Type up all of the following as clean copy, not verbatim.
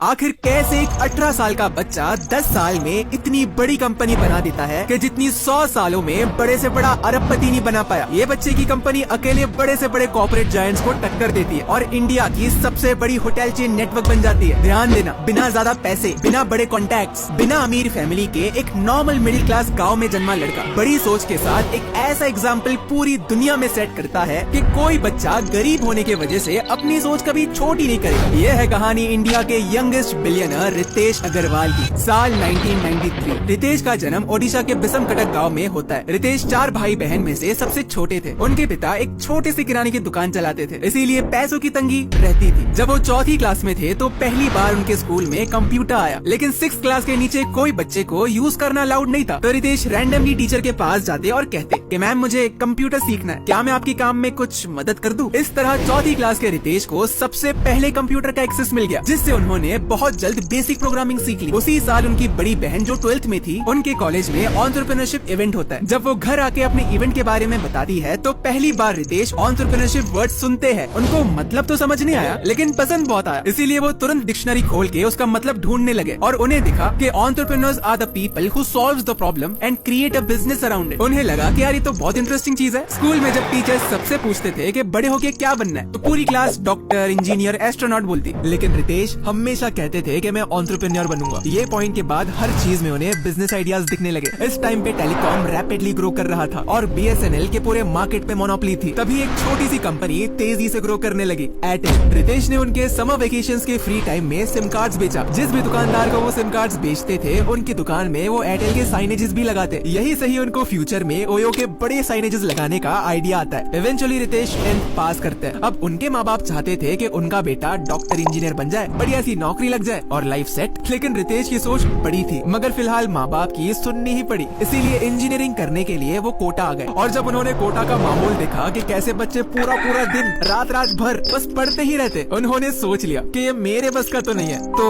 आखिर कैसे एक 18 साल का बच्चा 10 साल में इतनी बड़ी कंपनी बना देता है कि जितनी 100 सालों में बड़े से बड़ा अरबपति नहीं बना पाया। ये बच्चे की कंपनी अकेले बड़े से बड़े कॉर्पोरेट जायंट्स को टक्कर देती है और इंडिया की सबसे बड़ी होटल चेन नेटवर्क बन जाती है। ध्यान देना, बिना ज्यादा पैसे, बिना बड़े कॉन्टैक्ट्स, बिना अमीर फैमिली के एक नॉर्मल मिडिल क्लास गाँव में जन्मा लड़का बड़ी सोच के साथ एक ऐसा एग्जाम्पल पूरी दुनिया में सेट करता है कि कोई बच्चा गरीब होने की वजह से अपनी सोच कभी छोटी नहीं करेगा। ये है कहानी इंडिया के यंगेस्ट बिलियनर रितेश अग्रवाल की। साल 1993। रितेश का जन्म ओडिशा के बिसम कटक गाँव में होता है। रितेश 4 भाई बहन में से सबसे छोटे थे। उनके पिता एक छोटे से किराने की दुकान चलाते थे, इसीलिए पैसों की तंगी रहती थी। जब वो 4th क्लास में थे तो पहली बार उनके स्कूल में कंप्यूटर आया, लेकिन 6th क्लास के नीचे कोई बच्चे को यूज करना अलाउड नहीं था। तो रितेश रैंडमली टीचर के पास जाते और कहते कि मैम मुझे कंप्यूटर सीखना है, क्या मैं आपके काम में कुछ मदद कर दूं? इस तरह 4th क्लास के रितेश को सबसे पहले कंप्यूटर का एक्सेस मिल गया, जिससे उन्होंने बहुत जल्द बेसिक प्रोग्रामिंग सीख ली। उसी साल उनकी बड़ी बहन जो 12th में थी, उनके कॉलेज में एंटरप्रेन्योरशिप इवेंट होता है। जब वो घर आके अपने इवेंट के बारे में बताती है तो पहली बार रितेश एंटरप्रेन्योरशिप वर्ड सुनते हैं। उनको मतलब तो समझ नहीं आया, लेकिन पसंद बहुत आया, इसीलिए वो तुरंत डिक्शनरी खोल के उसका मतलब ढूंढने लगे और उन्हें दिखा कि entrepreneurs are the people who solves the problem and create a business around it. उन्हें लगा कि यार ये तो बहुत इंटरेस्टिंग चीज है। स्कूल में जब टीचर्स सबसे पूछते थे कि बड़े होके क्या बनना है, तो पूरी क्लास डॉक्टर, इंजीनियर, एस्ट्रोनॉट बोलती, लेकिन रितेश हमेशा कहते थे कि मैं एंटरप्रेन्योर बनूंगा। ये पॉइंट के बाद हर चीज में उन्हें बिजनेस आइडियाज दिखने लगे। इस टाइम पे टेलीकॉम रैपिडली ग्रो कर रहा था और BSNL के पूरे मार्केट पे मोनोपोली थी। तभी एक छोटी सी कंपनी तेजी से ग्रो करने लगी, एयरटेल। रितेश ने उनके समर वेकेशंस के फ्री टाइम में सिम कार्ड्स बेचा। जिस भी दुकानदार को वो सिम कार्ड्स बेचते थे, उनकी दुकान में वो एयरटेल के साइनेजेस भी लगाते। यही सही उनको फ्यूचर में ओयो के बड़े साइनेजेस लगाने का आइडिया आता है। इवेंचुअली रितेश 10th पास करते हैं। अब उनके माँ बाप चाहते थे कि उनका बेटा डॉक्टर, इंजीनियर बन जाए, बढ़िया सी नौकरी लग जाए और लाइफ सेट। लेकिन रितेश की सोच बड़ी थी, मगर फिलहाल माँ बाप की सुननी ही पड़ी, इसीलिए इंजीनियरिंग करने के लिए वो कोटा आ गए। और जब उन्होंने कोटा का माहौल देखा कि कैसे बच्चे पूरा पूरा दिन रात रात भर बस पढ़ते ही रहते, उन्होंने सोच लिया कि ये मेरे बस का तो नहीं है। तो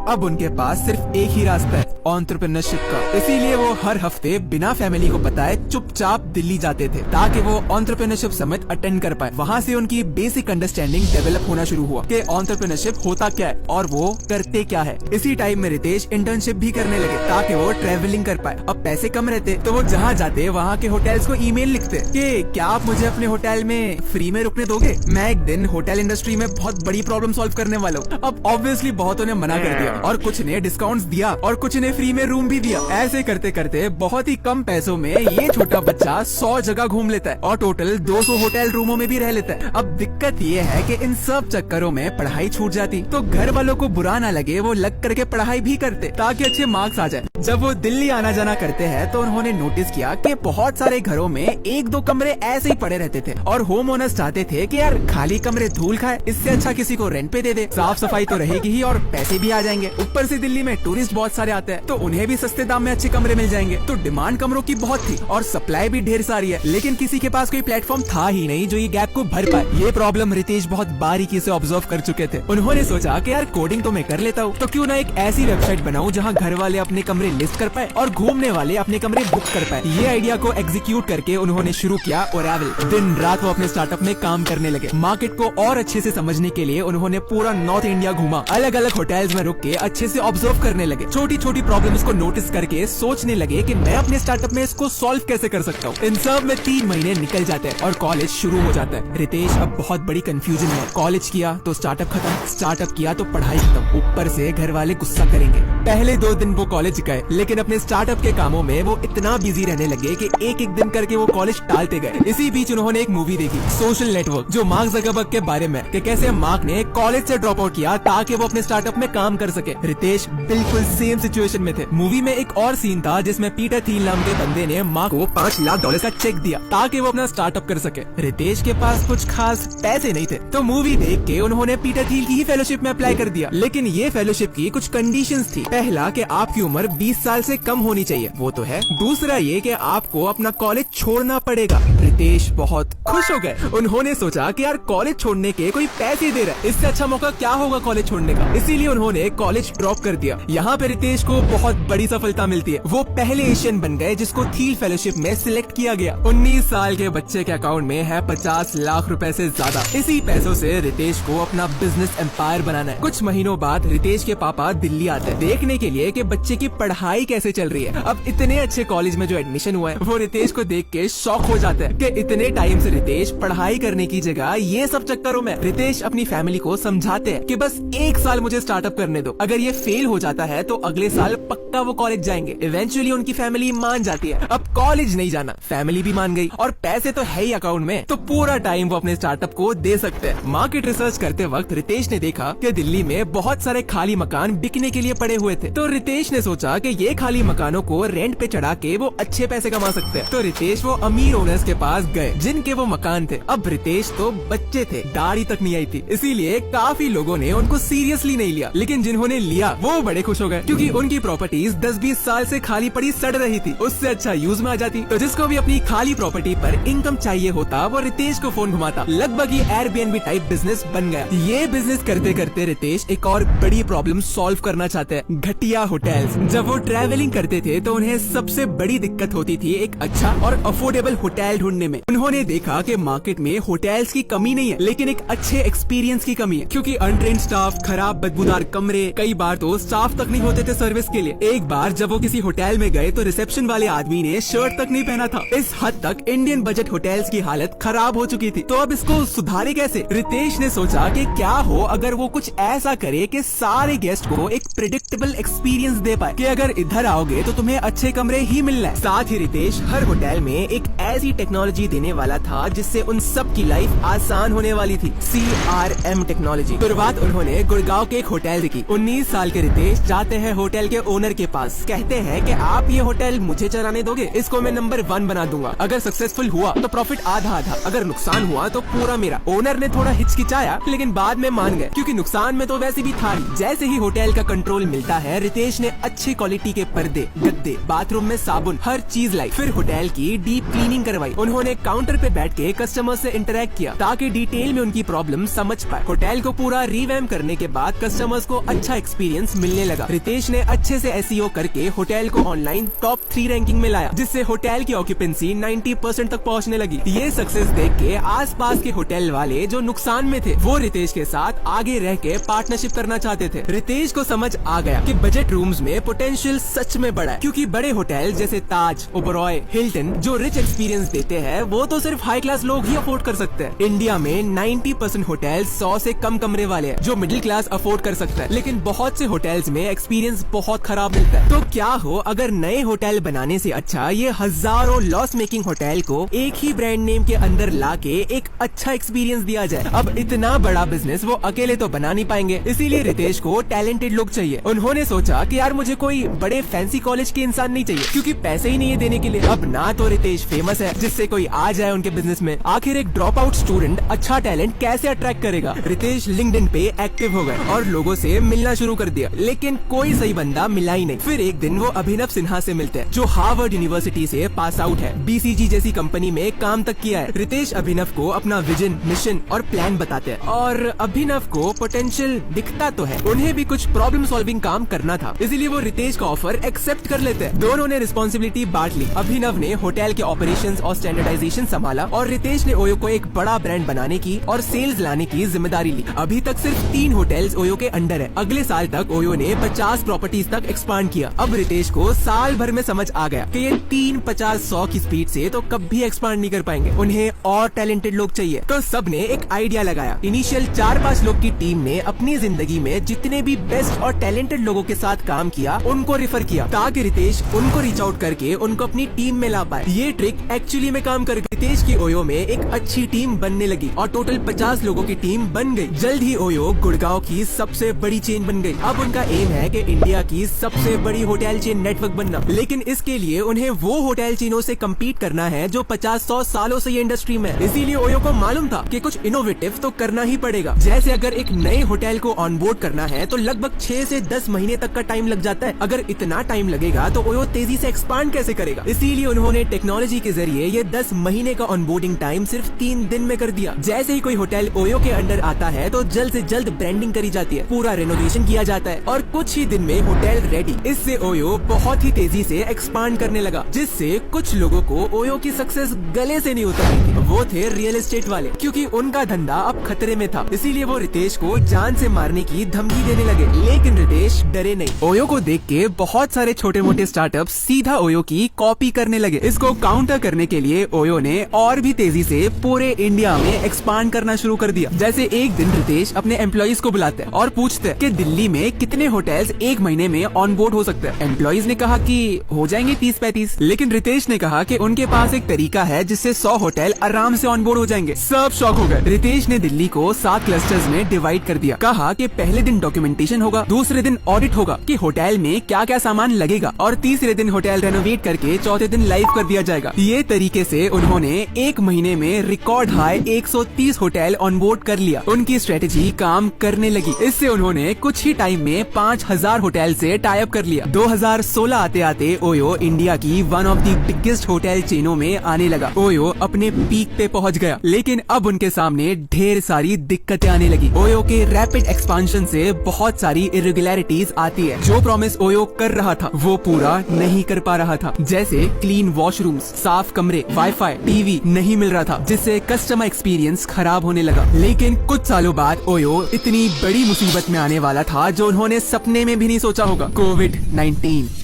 अब उनके पास सिर्फ एक ही रास्ता है, एंटरप्रेन्योरशिप का। इसीलिए वो हर हफ्ते बिना फैमिली को बताए चुपचाप दिल्ली जाते थे ताकि वो एंटरप्रेन्योरशिप समिट अटेंड कर पाए। वहाँ से उनकी बेसिक अंडरस्टैंडिंग डेवलप होना शुरू हुआ कि एंटरप्रेन्योरशिप होता क्या है और वो करते क्या है। इसी टाइम में रितेश इंटर्नशिप भी करने लगे ताकि वो ट्रेवलिंग कर पाए। अब पैसे कम रहते तो वो जहाँ जाते वहाँ के होटल्स को ईमेल लिखते कि क्या आप मुझे अपने होटल में फ्री में रुकने दोगे, मैं एक दिन होटल इंडस्ट्री में बहुत बड़ी प्रॉब्लम सॉल्व करने वाला हूँ। अब ऑब्वियसली बहुतों ने मना कर दिया और कुछ ने डिस्काउंट्स दिया और कुछ ने फ्री में रूम भी दिया। ऐसे करते करते बहुत ही कम पैसों में ये छोटा बच्चा 100 जगह घूम लेता है और टोटल 200 होटल रूमों में भी रह लेता है। अब दिक्कत ये है कि इन सब चक्करों में पढ़ाई छूट जाती तो घर वालों को बुरा ना लगे, वो लग करके पढ़ाई भी करते ताकि अच्छे मार्क्स आ जाए। जब वो दिल्ली आना जाना करते हैं तो उन्होंने नोटिस किया कि बहुत सारे घरों में 1-2 कमरे ऐसे ही पड़े रहते थे और होम ओनर्स चाहते थे कि यार खाली कमरे धूल खाए, इससे अच्छा किसी को रेंट पे दे दे, साफ सफाई तो रहेगी ही और पैसे भी आ जाएंगे। ऊपर से दिल्ली में टूरिस्ट बहुत सारे आते हैं तो उन्हें भी सस्ते दाम में अच्छे कमरे मिल जाएंगे। तो डिमांड कमरों की बहुत थी और सप्लाई भी ढेर सारी है, लेकिन किसी के पास कोई प्लेटफॉर्म था ही नहीं जो ये गैप को भर पाए। ये प्रॉब्लम रितेश बहुत बारीकी से ऑब्जर्व कर चुके थे। उन्होंने सोचा कि यार कोडिंग तो मैं कर लेता हूँ, तो क्यों ना एक ऐसी वेबसाइट बनाऊं जहाँ घर वाले अपने कमरे लिस्ट कर पाए और घूमने वाले अपने कमरे बुक कर पाए। ये आइडिया को एग्जीक्यूट करके उन्होंने शुरू किया ओरेवल। दिन रात वो अपने स्टार्टअप में काम करने लगे। मार्केट को और अच्छे से समझने के लिए उन्होंने पूरा नॉर्थ इंडिया घूमा, अलग अलग होटल्स में रुक के अच्छे से ऑब्जर्व करने लगे। छोटी छोटी प्रॉब्लम्स को नोटिस करके सोचने लगे कि मैं अपने स्टार्टअप में इसको सॉल्व कैसे कर सकता हूँ। इन सब में 3 महीने निकल जाते हैं और कॉलेज शुरू हो जाता है। रितेश अब बहुत बड़ी कंफ्यूजन है, कॉलेज किया तो स्टार्टअप खत्म, स्टार्टअप किया तो पढ़ाई खत्म, ऊपर से घर वाले गुस्सा करेंगे। पहले 2 दिन वो कॉलेज गए, लेकिन अपने स्टार्टअप के कामों में वो इतना बिजी रहने लगे कि एक एक दिन करके वो कॉलेज टालते गए। इसी बीच उन्होंने एक मूवी देखी, सोशल नेटवर्क, जो मार्क ज़करबर्ग के बारे में, कि कैसे मार्क ने कॉलेज से ड्रॉप आउट किया ताकि वो अपने स्टार्टअप में काम कर सके। रितेश बिल्कुल सेम सिचुएशन में थे। मूवी में एक और सीन था जिसमें पीटर थिल नाम के बंदे ने मार्क को $5 लाख का चेक दिया ताकि वो अपना स्टार्टअप कर सके। रितेश के पास कुछ खास पैसे नहीं थे, तो मूवी देख के उन्होंने पीटर थिल की ही फेलोशिप में अप्लाई कर दिया, लेकिन ये फेलोशिप की कुछ कंडीशंस थी। पहला कि आपकी उम्र 20 साल से कम होनी चाहिए, वो तो है। दूसरा ये कि आपको अपना कॉलेज छोड़ना पड़ेगा। रितेश बहुत खुश हो गए। उन्होंने सोचा कि यार कॉलेज छोड़ने के कोई पैसे दे रहा है, इससे अच्छा मौका क्या होगा कॉलेज छोड़ने का। इसीलिए उन्होंने कॉलेज ड्रॉप कर दिया। यहाँ पे रितेश को बहुत बड़ी सफलता मिलती है। वो पहले एशियन बन गए जिसको थील फेलोशिप में सिलेक्ट किया गया। 19 साल के बच्चे के अकाउंट में है 50 लाख रुपए से ज्यादा। इसी पैसों से रितेश को अपना बिजनेस एम्पायर बनाना है। कुछ महीनों बाद रितेश के पापा दिल्ली आते हैं देखने के लिए कि बच्चे की पढ़ाई कैसे चल रही है। अब इतने अच्छे कॉलेज में जो एडमिशन हुआ है, वो रितेश को देख के शॉक हो जाता है कि इतने टाइम से रितेश पढ़ाई करने की जगह ये सब चक्करों में। रितेश अपनी फैमिली को समझाते हैं कि बस 1 साल मुझे स्टार्टअप करने दो, अगर ये फेल हो जाता है तो अगले साल पक्का वो कॉलेज जाएंगे। इवेंचुअली उनकी फैमिली मान जाती है। अब कॉलेज नहीं जाना, फैमिली भी मान गई और पैसे तो है ही अकाउंट में, तो पूरा टाइम वो अपने स्टार्टअप को दे सकते हैं। मार्केट रिसर्च करते वक्त रितेश ने देखा कि दिल्ली में बहुत सारे खाली मकान बिकने के लिए पड़े हुए थे। तो रितेश ने सोचा कि ये खाली मकानों को रेंट पे चढ़ा के वो अच्छे पैसे कमा सकते हैं। तो रितेश वो अमीर ओनर्स के पास गए जिनके वो मकान थे। अब रितेश तो बच्चे थे, दाढ़ी तक नहीं आई थी, इसीलिए काफी लोगों ने उनको सीरियसली नहीं लिया। लेकिन जिन्होंने लिया वो बड़े खुश हो गए, क्योंकि उनकी प्रॉपर्टीज 10-20 साल से खाली पड़ी सड़ रही थी, उससे अच्छा यूज में आ जाती। तो जिसको भी अपनी खाली प्रॉपर्टी पर इनकम चाहिए होता, वो रितेश को फोन घुमाता। लगभग ये एयरबीएनबी टाइप बिजनेस बन गया। ये बिजनेस करते करते रितेश एक और बड़ी प्रॉब्लम सॉल्व करना चाहते हैं, घटिया होटल्स। जब वो ट्रैवलिंग करते थे तो उन्हें सबसे बड़ी दिक्कत होती थी एक अच्छा और अफोर्डेबल होटल ढूंढने में। उन्होंने देखा कि मार्केट में होटल्स की कमी नहीं है, लेकिन एक अच्छे एक्सपीरियंस की कमी है, क्योंकि अनट्रेन्ड स्टाफ, खराब बदबूदार कमरे, कई बार तो स्टाफ तक नहीं होते थे सर्विस के लिए। एक बार जब वो किसी होटल में गए तो रिसेप्शन वाले आदमी ने शर्ट तक नहीं पहना था। इस हद तक इंडियन बजट होटल्स की हालत खराब हो चुकी थी। तो अब इसको सुधारे कैसे? रितेश ने सोचा कि क्या हो अगर वो कुछ ऐसा करे कि सारे गेस्ट को एक प्रेडिक्टेबल एक्सपीरियंस दे पाए, कि अगर इधर आओगे तो तुम्हें अच्छे कमरे ही मिलना है। साथ ही रितेश हर होटल में एक ऐसी टेक्नोलॉजी देने वाला था जिससे उन सब की लाइफ आसान होने वाली थी, CRM टेक्नोलॉजी। शुरुआत उन्होंने गुड़गांव के एक होटल से की। 19 साल के रितेश जाते हैं होटल के ओनर के पास, कहते हैं कि आप ये होटल मुझे चलाने दोगे, इसको मैं नंबर 1 बना दूंगा। अगर सक्सेसफुल हुआ तो प्रॉफिट आधा आधा, अगर नुकसान हुआ तो पूरा मेरा। ओनर ने थोड़ा हिचकिचाया लेकिन बाद में मान गए, क्योंकि नुकसान में तो वैसे भी था ही। जैसे ही होटल का कंट्रोल मिलता है, रितेश ने अच्छी क्वालिटी के पर्दे, गद्दे, बाथरूम में साबुन, हर चीज लाई। फिर होटल की डीप क्लीनिंग करवाई। उन्होंने काउंटर पे बैठ के कस्टमर से इंटरेक्ट किया ताकि डिटेल में उनकी प्रॉब्लम समझ पाए। होटल को पूरा रिवैम्प करने के बाद कस्टमर्स को अच्छा एक्सपीरियंस मिलने लगा। रितेश ने अच्छे से SEO करके होटल को ऑनलाइन टॉप 3 रैंकिंग में लाया, जिससे होटल की ऑक्यूपेंसी 90% तक पहुंचने लगी। ये सक्सेस देख के आसपास के होटल वाले जो नुकसान में थे, वो रितेश के साथ आगे रह के पार्टनरशिप करना चाहते थे। रितेश को समझ आ गया कि बजट रूम्स में पोटेंशियल सच में बड़ा है, क्योंकि बड़े होटल जैसे ताज, ओबरॉय, हिल्टन जो रिच एक्सपीरियंस देते हैं, वो तो सिर्फ हाई क्लास लोग ही अफोर्ड कर सकते हैं। इंडिया में 90% होटल 100 से कम कमरे वाले हैं, जो मिडिल क्लास अफोर्ड कर सकता है। लेकिन बहुत से होटल्स में एक्सपीरियंस बहुत खराब मिलता है। तो क्या हो अगर नए होटल बनाने से अच्छा ये हजारों लॉस मेकिंग होटल को एक ही ब्रांड नेम के अंदर लाके एक अच्छा एक्सपीरियंस दिया जाए। अब इतना बड़ा बिजनेस वो अकेले तो बना नहीं पाएंगे, इसीलिए रितेश को टैलेंटेड लोग चाहिए। उन्होंने सोचा कि यार मुझे कोई बड़े फैंसी कॉलेज के इंसान नहीं चाहिए, क्योंकि पैसे ही नहीं है देने के लिए। अब ना तो रितेश फेमस है जिससे कोई आ जाए उनके बिजनेस में, आखिर एक ड्रॉप आउट स्टूडेंट अच्छा टैलेंट कैसे अट्रैक्ट करेगा? रितेश लिंक्डइन पे एक्टिव हो गए और लोगों से मिलना शुरू कर दिया, लेकिन कोई सही बंदा मिला ही नहीं। फिर एक दिन वो अभिनव सिन्हा से मिलते हैं, जो हार्वर्ड यूनिवर्सिटी से पास आउट है, BCG जैसी कंपनी में काम तक किया है। रितेश अभिनव को अपना विजन, मिशन और प्लान बताते हैं, और अभिनव को पोटेंशियल दिखता तो है, उन्हें भी कुछ प्रॉब्लम सॉल्विंग काम करना था, इसीलिए वो रितेश का ऑफर एक्सेप्ट कर लेते हैं। दोनों ने रिस्पॉन्सिबिलिटी बांट ली। अभिनव ने होटल के ऑपरेशंस और स्टैंडर्डाइजेशन संभाला, और रितेश ने ओयो को एक बड़ा ब्रांड बनाने की और सेल्स लाने की जिम्मेदारी ली। अभी तक सिर्फ 3 होटल्स ओयो के अंडर है। अगले साल तक ओयो ने 50 प्रॉपर्टीज तक एक्सपांड किया। अब रितेश को साल भर में समझ आ गया कि ये 3-50-100 की स्पीड से तो कभी एक्सपांड नहीं कर पाएंगे, उन्हें और टैलेंटेड लोग चाहिए। तो सबने एक आइडिया लगाया। इनिशियल 4-5 लोग की टीम ने अपनी जिंदगी में जितने भी बेस्ट और टैलेंटेड लोगों के साथ काम किया, उनको रिफर किया, ताकि रितेश उनको रीच आउट करके उनको अपनी टीम में ला पाए। ये ट्रिक एक्चुअली में काम कर गई थी। रितेश की ओयो में एक अच्छी टीम बनने लगी और टोटल 50 लोगों की टीम बन गई। जल्द ही ओयो गुड़गांव की सबसे बड़ी चेन बन गई। अब उनका एम है कि इंडिया की सबसे बड़ी होटल चेन नेटवर्क बनना, लेकिन इसके लिए उन्हें वो होटल चेनों से कम्पीट करना है जो 50-100 सालों से ये इंडस्ट्री में है। इसीलिए ओयो को मालूम था कि कुछ इनोवेटिव तो करना ही पड़ेगा। जैसे अगर एक नए होटल को ऑनबोर्ड करना है तो लगभग 6 से 10 महीने तक का टाइम लग जाता है। अगर इतना टाइम लगेगा तो ओयो तेजी से एक्सपांड कैसे करेगा? इसीलिए उन्होंने टेक्नोलॉजी के जरिए ये 10 महीने का ऑनबोर्डिंग टाइम सिर्फ 3 दिन में कर दिया। जैसे ही कोई होटल ओयो के अंडर आता है तो जल्द से जल्द ब्रांडिंग करी जाती है, पूरा रेनोवेशन किया जाता है और कुछ ही दिन में होटल रेडी। इससे ओयो बहुत ही तेजी से एक्सपांड करने लगा, जिससे कुछ लोगों को ओयो की सक्सेस गले से नहीं उतर रही थी। वो थे रियल एस्टेट वाले, क्योंकि उनका धंधा अब खतरे में था। इसीलिए वो रितेश को जान से मारने की धमकी देने लगे, लेकिन रितेश डरे नहीं। ओयो को देख के बहुत सारे छोटे मोटे स्टार्टअप सीधा ओयो की कॉपी करने लगे। इसको काउंटर करने के लिए ओयो ने और भी तेजी से पूरे इंडिया में एक्सपांड करना शुरू कर दिया। जैसे एक दिन रितेश अपने एम्प्लॉइज को बुलाते हैं और पूछते हैं कि दिल्ली में कितने होटल्स एक महीने में ऑनबोर्ड हो सकते हैं। एम्प्लॉइज ने कहा कि हो जाएंगे 30-35, लेकिन रितेश ने कहा कि उनके पास एक तरीका है जिससे 100 होटल आराम से ऑनबोर्ड हो जाएंगे। सब शॉक हो गए। रितेश ने दिल्ली को 7 क्लस्टर्स में डिवाइड कर दिया। कहा कि पहले दिन डॉक्यूमेंटेशन होगा, दूसरे दिन ऑडिट होगा कि होटल में क्या क्या सामान लगेगा और तीसरे दिन होटल रेनोवेट करके चौथे दिन लाइव कर दिया जाएगा। ये तरीके से उन्होंने एक महीने में रिकॉर्ड हाई 130 होटल ऑनबोर्ड कर लिया। उनकी स्ट्रेटेजी काम करने लगी। इससे उन्होंने कुछ ही टाइम में 5000 होटल से टाई अप कर लिया। 2016 आते आते ओयो इंडिया की one of the biggest hotel चेनों में आने लगा। ओयो अपने पीक पे पहुंच गया, लेकिन अब उनके सामने ढेर सारी दिक्कतें आने लगी। ओयो के रैपिड एक्सपांशन से बहुत सारी इरेगुलरिटीज आती है। जो प्रॉमिस ओयो कर रहा था वो पूरा नहीं कर पा रहा था। जैसे क्लीन वॉशरूम्स, साफ कमरे, वाईफाई, टीवी नहीं मिल रहा था, जिससे कस्टमर एक्सपीरियंस खराब होने लगा। लेकिन कुछ सालों बाद ओयो इतनी बड़ी मुसीबत में आने वाला था जो उन्होंने सपने में भी नहीं सोचा होगा। कोविड-19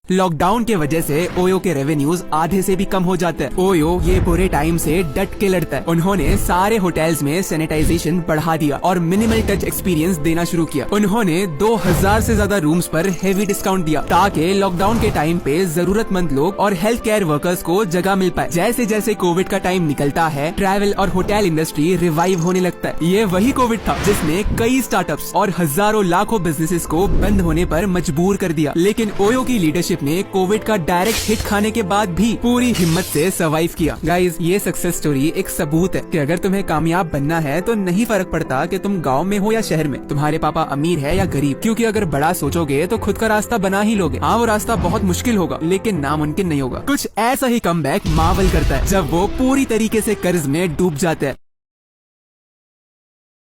लॉकडाउन के वजह से ओयो के रेवेन्यूज आधे से भी कम हो जाते हैं। ओयो ये बुरे टाइम से डट के लड़ता है। उन्होंने सारे होटल्स में सैनिटाइजेशन बढ़ा दिया और मिनिमल टच एक्सपीरियंस देना शुरू किया। उन्होंने 2000 से ज्यादा रूम्स पर हेवी डिस्काउंट दिया ताकि लॉकडाउन के टाइम पे जरूरतमंद लोग और हेल्थ केयर वर्कर्स को जगह मिल पाए। जैसे जैसे कोविड का टाइम निकलता है, ट्रैवल और होटल इंडस्ट्री रिवाइव होने लगता है। ये वही कोविड था जिसने कई स्टार्टअप्स और हजारों लाखों बिजनेसेस को बंद होने पर मजबूर कर दिया। लेकिन ओयो की लीडरशिप ने कोविड का डायरेक्ट हिट खाने के बाद भी पूरी हिम्मत से सर्वाइव किया। गाइज, ये सक्सेस स्टोरी एक सबूत है कि अगर तुम्हें कामयाब बनना है तो नहीं फर्क पड़ता कि तुम गांव में हो या शहर में, तुम्हारे पापा अमीर है या गरीब, क्योंकि अगर बड़ा सोचोगे तो खुद का रास्ता बना ही लोगे। हाँ, वो रास्ता बहुत मुश्किल होगा लेकिन नामुमकिन नहीं होगा। कुछ ऐसा ही कमबैक मार्वल करता है जब वो पूरी तरीके से कर्ज में डूब जाता है।